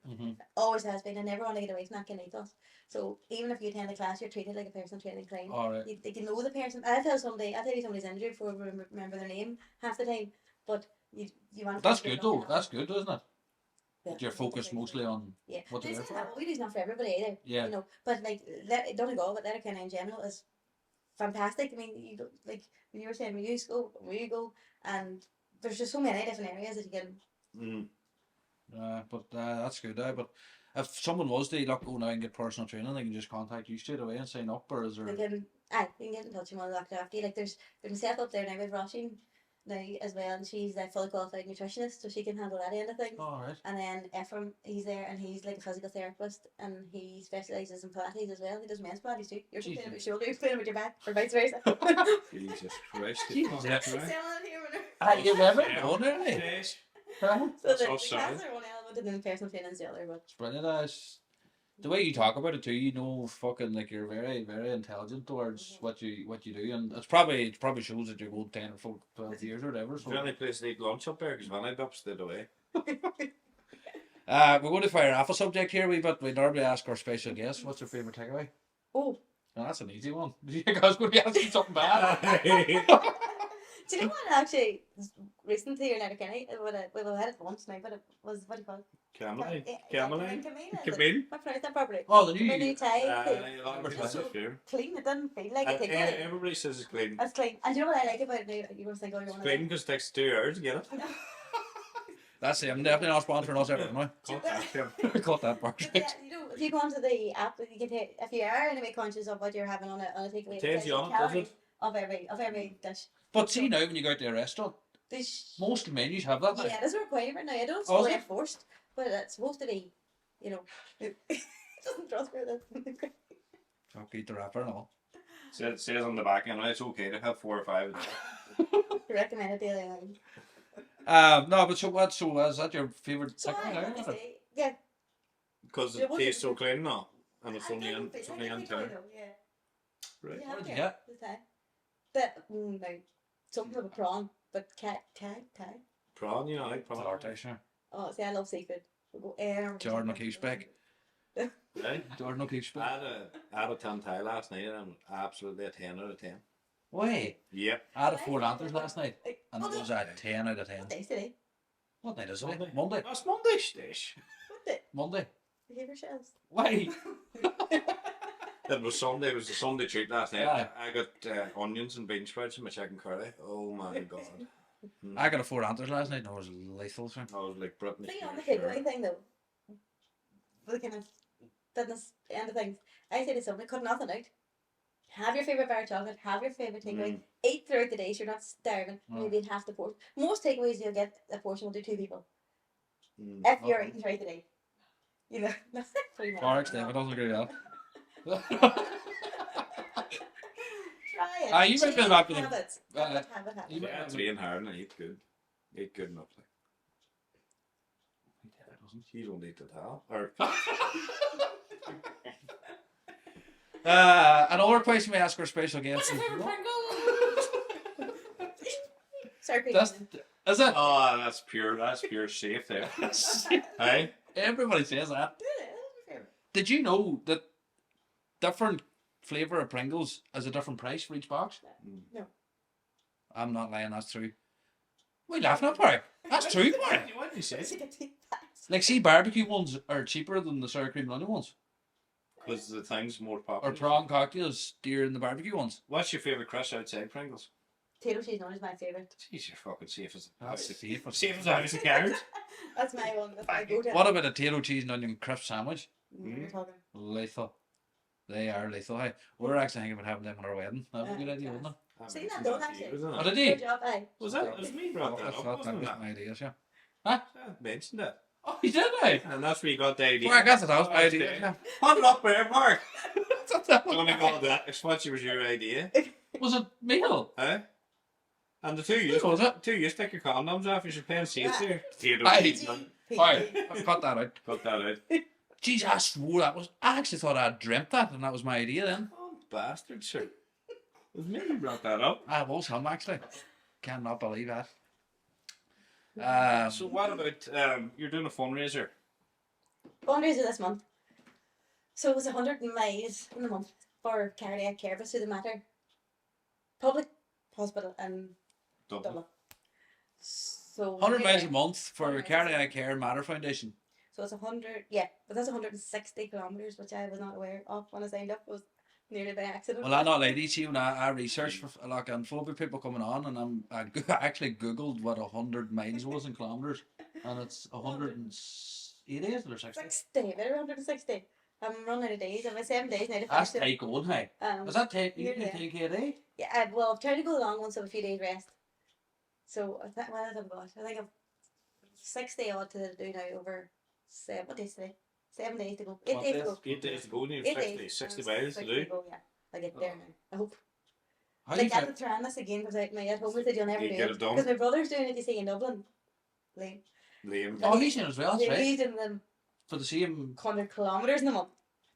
always has been, and never want to get away from that kind of ethos. So even if you attend a class, you're treated like a personal training client. All right. You know the person. I'll tell you somebody's injured before we remember their name half the time. But you want. That's good though. That's good, isn't it? Yeah, You're focused mostly on what they're there for. What we do is not for everybody either. Yeah. You know, but like Donegal, but Letterkenny in general is fantastic. I mean, you go, like when you were saying, where you go, and there's just so many different areas that you can. But that's good. But if someone was to go now and get personal training, they can just contact you straight away and sign up, or is there? You can get in touch with them locked after you. Like there's a set up there now with Roisin now as well, and she's a fully qualified nutritionist, so she can handle that end of things. All right. And then Ephraim, he's there, and he's like a physical therapist, and he specialises in Pilates as well. He does men's Pilates too. You're playing with your shoulder, you're playing with your back, or vice versa. Jesus Christ. Selling it here, You've ever done it, Yes. So That's the all classes sorry. are one element, and then personal training is the other. But It's brilliant. The way you talk about it too, you know, fucking like you're very, very intelligent towards what you do, and it probably shows that you're going 10 or 12 years or whatever. So. Is there any place to eat lunch up there? Because when I'd stayed away. We're going to fire off a subject here, but we normally ask our special guest, what's their favourite takeaway? oh, No, that's an easy one. Do you think I was going to be asking something bad? do you know what actually recently in Letterkenny? We've had it once now, but it was what do you call it? Cameline. Cameline. Camille. I pronounced that properly. Oh, the The new. new tie. That's fair. Clean. It doesn't feel like a takeaway. Everybody says it's clean. It's clean. And do you know what I like about it now? You were thinking, oh, you It's want clean because it takes 2 hours to get it. That's it. I'm definitely not sponsoring us ever, no. Contact him. Cut that part. Yeah, you know, if you go onto the app, you can take, if you are anyway conscious of what you're having on a takeaway, It tells you on it, does calories it? of every dish. But see now, when you go out to a restaurant, most menus have that now. Yeah, there's a requirement now. I don't Oh, know is if it? it's forced, but it's supposed to be, you know, it doesn't transfer that. Fuck, eat the wrapper and all. It says on the back end, it's okay to have 4 or 5. Recommended daily. No, but so is that your favourite So takeaway I now? have to Is it? say, yeah. Because It it wasn't- tastes so clean now. And it's I only didn't in feel it's like only it in before town. though, yeah. Right. Yeah, What did you okay, get? the Thai. But no, something of a prawn, but Thai. Prawn, you know, I like prawn. Flirty, sure. Oh, see, I love seafood. We'll go Jordan O'Keefe's back. Right? Jordan O'Keefe's I back. had a 10 Thai last night and absolutely a 10 out of 10. Wait, Yep. I had a 4 lanterns last night, and it was a 10 out of 10. What day is today? What night is it? Monday. That's Monday, Stash. What day? Monday. Behavior shells. Wait. It was Sunday. It was the Sunday treat last night. Aye. I got onions and bean sprouts in my chicken curry. Oh my god. I got a 4 lanterns last night, and it was lethal, sir. I was like Britney See, on the Spears. takeaway thing though, the kind of fitness end of things, I say to somebody, cut nothing out. Have your favourite bar of chocolate, have your favourite takeaway, eat throughout the day so you're not starving, maybe half the portion. Most takeaways you'll get a portion will do 2 people. If you're eating throughout the day. You know, that's pretty much. Far extent, I don't agree with that. Try it. You might be Change happy to- habits. uh, Habit. you might- Yeah, train hard and I eat good. Eat good enough. He don't eat at all. Or Another question we ask our special guests. Sorry, That's, Is it? Oh, that's pure safe there. Hey? Everybody says that. Did you know that different flavour of Pringles is a different price for each box? No. I'm not lying, that's true. What are you laughing at, Park? That's true, Park. What did you say? Like, see, barbecue ones are cheaper than the sour cream and onion ones. Because the thing's more Or popular. prawn cocktails dearer than the barbecue ones. What's your favourite crush outside Pringles? Potato cheese naan is my favourite. Jeez, you're fucking safe as That's the favourite. safe as a house of cards. That's my one. That's my go-to. What about a potato cheese and onion crisp sandwich? We're talking. Lethal. They are lethal. Hey, we're actually thinking about having them on our wedding. That would be a good idea, wouldn't it? See, that don't actually. Oh, did Good you? job, aye. Was that? It was me brought that I up, thought that wasn't was it? my ideas, yeah. Huh? I mentioned it. Oh, you did, eh? And that's where you got the idea. Well, I guess that was my Oh, idea. okay. Yeah. Hand it up there, Mark. That I'm gonna call that. It's what was your idea. was it meal? Huh? And the two you Was it? stick your condoms off, you should pay and see it there. Alright, I've cut that out. Cut that out. Jeez, I swore that was. I actually thought I'd dreamt that, and that was my idea then. Oh, bastard, sir. It was me who brought that up. I was him actually. Cannot believe that. So what about, you're doing a fundraiser? Fundraiser this month. So it was 100 miles in the month for cardiac care, but to the matter. Public hospital in Dublin. So 100 miles a month for Cardiac Care Matter Foundation. So it's 100, yeah, but that's 160 kilometres, which I was not aware of when I signed up. It was nearly by accident. Well, I'm not lady. See, when I researched for like and full of people coming on, and I actually googled what 100 miles was in kilometres, and it's 180 is it or 60? 60, better 160. I'm running out of days. I'm 7 days now to That's finish it. take going, hey. Does that take you yeah. can take a day? Yeah, well, I've tried to go long ones, so a few days rest. So I think, what have I got? I think I've 60 odd to do now over 7 days today. 7 days to go. 8 days to go. 8 days to go, and you 8 have days. 60 miles to do. Go, yeah. I get there now. I hope. How do you Like, I'm feel? trying this again because my at home said you'll never You do get it. it done. Because my brother's doing it, you see, in Dublin. Liam. Liam. Oh, he's in as well, that's Yeah, right. he's in the For the same. 100 kilometres in a month.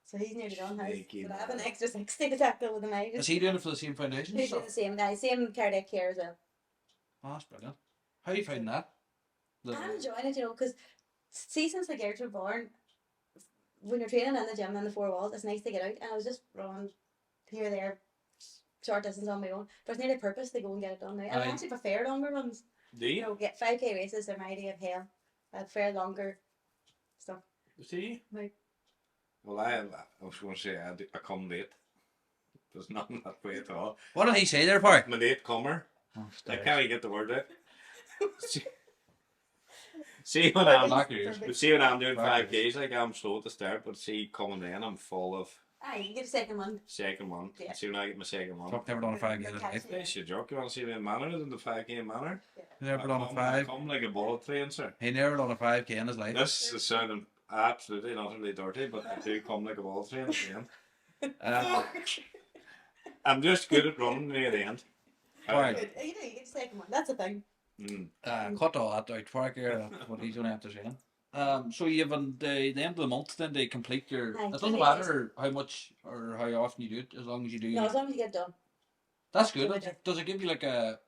So he's nearly done his. Sneaky But I have an man. extra 60 to tackle with the mileage. Is he doing it for the same foundation? He's So? doing the same guy, same cardiac care as well. Oh, that's brilliant. How are you finding that? I'm enjoying it, you know, because see, since the girls were born, when you're training in the gym and the four walls, it's nice to get out. And I was just running here, there, short distance on my own. But it's nearly purpose to go and get it done now. And I Aye. actually prefer longer runs. Do You you? know, get 5k races, they're my idea of hell. I prefer longer stuff. See? Like, Well, I was going to say I come late. There's nothing that way at all. What did he say there, Park? I'm a late comer. I can't even get the word out. See when I'm Black ears. but see when I'm doing Black 5Ks, like I'm slow at the start, but see coming in I'm full of aye, you get a second one. second one. Yeah. See when I get my second one. Fuck, never done a 5 again in his life. That's your joke. You want to see the manner than the 5K manner? Never done a I 5. come like a bullet train, sir. He never done a 5k in his life. This is sounding absolutely not really dirty, but I do come like a bullet train at the end. I'm just good at running near the end. Right. Good. You know, you get a second one. That's a thing. Cut all that out, Park here. That's what he's only after saying. So you have on the end of the month then they complete your. Aye, It doesn't 20 matter how much or how often you do it, as long as you do. No, as long as you get it done. That's good. 20. Does it give you like a?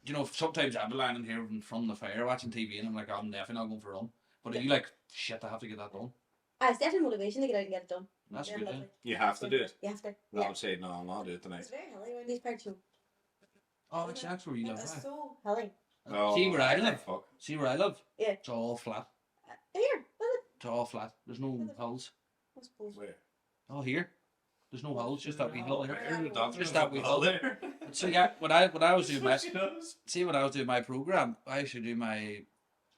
You know, sometimes I'm lying in here in front of the fire watching TV and I'm like, I'm definitely not going for a run. But are you like, shit, I have to get that done? It's definitely motivation to get out and get it done. That's Yeah, good. lovely. Then. You have to do it. You have to. I Yeah. would say no, I'll not do it tonight. It's very hilly around these parts. You Oh, that's where you live. It's Right? so hilly. See where I live. Fuck. See where I live. Yeah. It's all flat. Here, is it? It's all flat. There's no hills. I suppose. Where? Oh, here. There's no hills. Just that wee hill here. Where the doctor Just that wee hill. there. So yeah, when I was doing my She knows. see when I was doing my program, I used to do my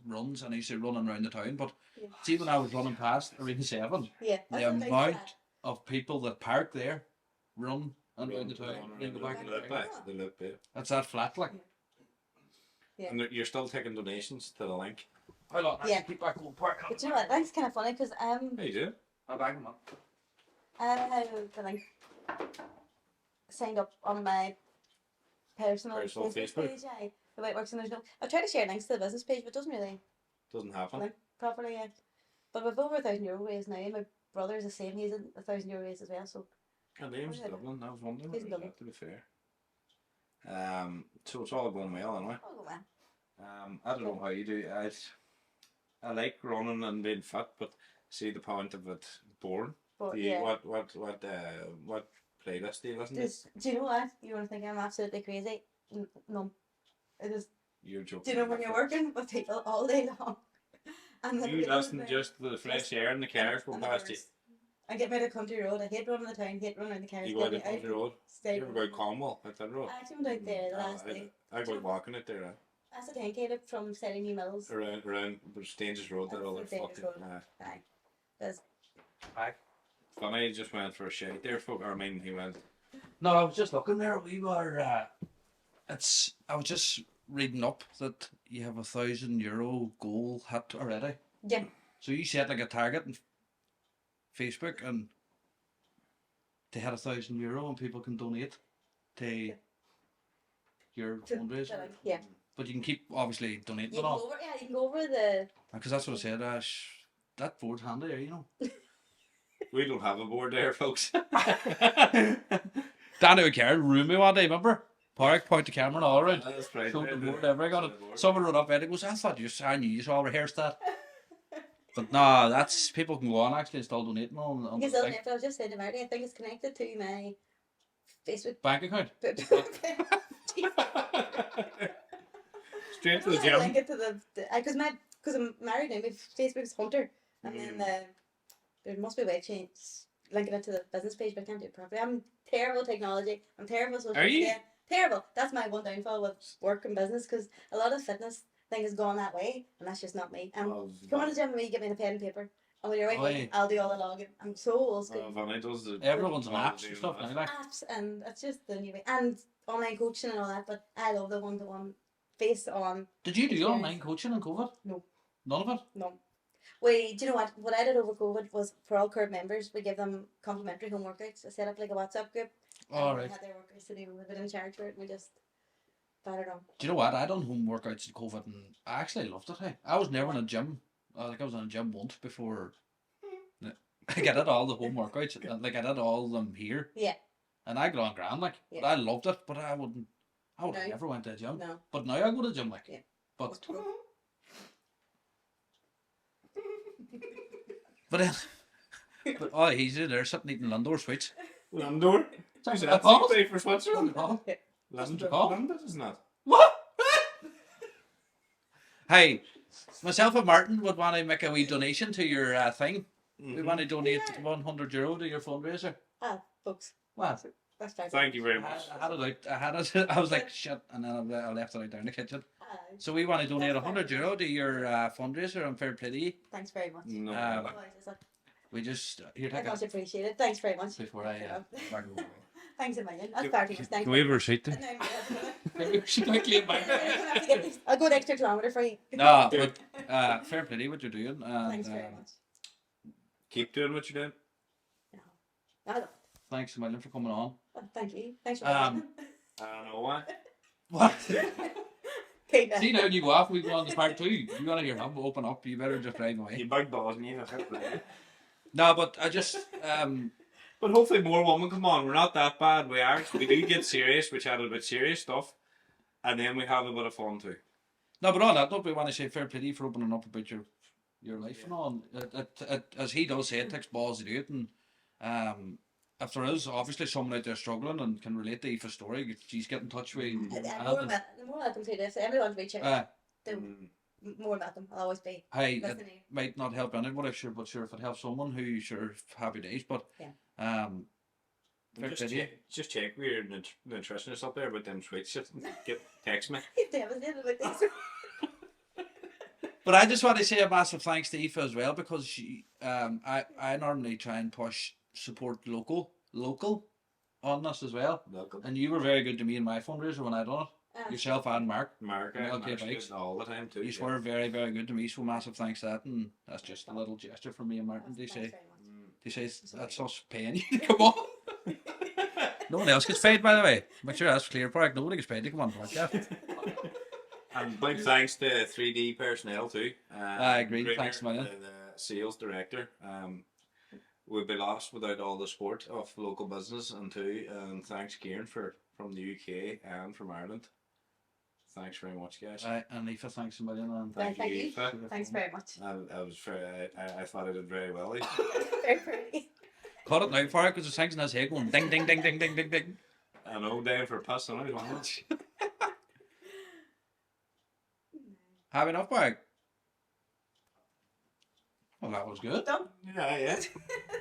runs and I used to run around the town. But Yeah. see when I was running past Arena 7, Yeah. the That's the amount of people that park there, run and around the town, then go back. They look back. They look back. That's that flat like. Yeah. And you're still taking donations to the link. How long? Yeah. Keep back on park. But you know what? That's kind of funny because Hey, you do? I'm back, man. the link signed up on my personal Personal Facebook. page. Aye, the way it works, and there's no. I've tried to share links to the business page, but it doesn't really Doesn't happen. link properly yet. But we've over €1,000 raised now. My brother's the same. He's in €1,000 raised as well. So And name's Okay. Dublin. I was wondering He's in about Dublin. that, to be fair. So it's all going well anyway. oh well. I don't know how you do. I like running and being fit, but see the point of it boring. But Do you, yeah. what playlist do you listen to? Do you know what? You want to think I'm absolutely crazy? No. It is. You're joking. Do you know when you're working with people all day long? And You listen just to the fresh air and the cars going past you. I get me to country road. I hate running the town, hate running the cars. You go out the country road. Stay You ever go out Cornwall at that road? I actually went out there the last day. I go walking it there. That's a 10k from Selling New Mills. Around Stanges Road, that other fucking. Aye. That's. Aye. Funny, he just went for a shite there, folk. Or I mean, he went. No, I was just looking there. We were. I was just reading up that you have €1,000 goal hit already. Yeah. So you set like a target on Facebook, and they had €1,000, and people can donate to your fundraiser. Yeah. But you can keep obviously donating You it can all. go over, you can go over the. Because that's what I said. That board's handy, you know. We don't have a board there, folks. Danny would care. Room me one day, remember? Park, point the camera and all around. That's right. Showed the board, I got it. Someone wrote up and goes, I knew you all rehearsed that. But no, that's people can go on actually and still donating on Because the I was just saying to Marty, I think it's connected to my Facebook bank account. Straight to the I gym. link it to the because I'm married now. My Facebook's Hunter, and then there must be a way to change linking it to the business page, but I can't do it properly. I'm terrible at technology. I'm terrible at social media. Terrible. That's my one downfall with work and business, because a lot of fitness thing has gone that way, and that's just not me. Come on to the gym with me, get me the pen and paper, and when you're right, I'll do all the logging. I'm so old school. Everyone's on apps and stuff now. Like. Apps, and it's just the new way, and online coaching and all that. But I love the one-to-one, face-on. Did you do online coaching in COVID? No. None of it? No. Do you know what? What I did over COVID was for all current members, we give them complimentary home workouts. I set up like a WhatsApp group. All right. We had their workouts to do. We've been in charge for it, and we just battered on. Do you know what? I done home workouts in COVID, and I actually loved it. Hey, I was never in a gym. I think I was in a gym once before. I did all the home workouts. Like I did all of them here. Yeah. And I got on grand, like. Yeah. But I loved it. But I would have never went to a gym. No. But now I go to the gym, like. Yeah. But then, but he's there sitting eating Lindor sweets. Lindor? Is that sick for Switzerland? Lindor is not. What? Hey, myself and Martin would want to make a wee donation to your thing. We want to donate €100 to your fundraiser. Ah, folks. Wow. That's fine. Thank you very much. I had it. I was like, shit, and then I left it out there in the kitchen. So we want to donate €100 to your fundraiser, and fair play to you. Thanks very much. No. We just I much appreciate it. Thanks very much. Before I Thanks a million. That's far too much. Thanks. Can we have a receipt then? She might claim back. I'll go the extra kilometre for you. No, but fair play to what you're doing. Thanks very much. Keep doing what you're doing. No. Thanks a million for coming on. Thank you. Thanks for coming. I don't know why. What? See now when you go off, we go on to part 2. You gotta hear him open up. You better just drive away. You big balls and you have No, but I just But hopefully more women come on. We're not that bad. We do get serious. We chat about serious stuff, and then we have a bit of fun too. No, but on that note, we want to say fair play to you for opening up about your life and all. As he does say, it takes balls to do it, and if there is obviously someone out there struggling and can relate to Aoife's story, she's get in touch with you. More welcome to this. Everyone's reaching out. More welcome. I'll always be. Hey, it might not help anybody, sure, but sure, if it helps someone, who sure happy days. But just check with your nutritionist up there about them sweets. Just text me. Devastated with this. But I just want to say a massive thanks to Aoife as well, because she, I normally try and push support local on this as well. Local. And you were very good to me in my fundraiser when I done it. Yourself and Mark. Mark's good all the time too. You were very, very good to me, so massive thanks to that, and that's just a little gesture from me and Martin. They say that's us paying you to come on. No one else gets paid, by the way. Make sure that's clear, Park. Nobody gets paid to come on podcast. And big thanks to 3D personnel too. I agree. Thanks, man. The sales director. We'd be lost without all the support of local business, and thanks Kieran from the UK and from Ireland. Thanks very much, guys. And Aoife, thanks a million. And Thank Thank you, you. Aoife. Thanks very much. I was very. I thought I did very well. Very pretty. cut it now for it because the thing's in his head going ding, ding, ding, ding, ding, ding, ding. I know, Dave, for passing out on it. Have enough bag? Well, that was good. Done. Yeah.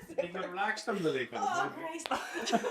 You can relax them, Lily. Oh, Christ.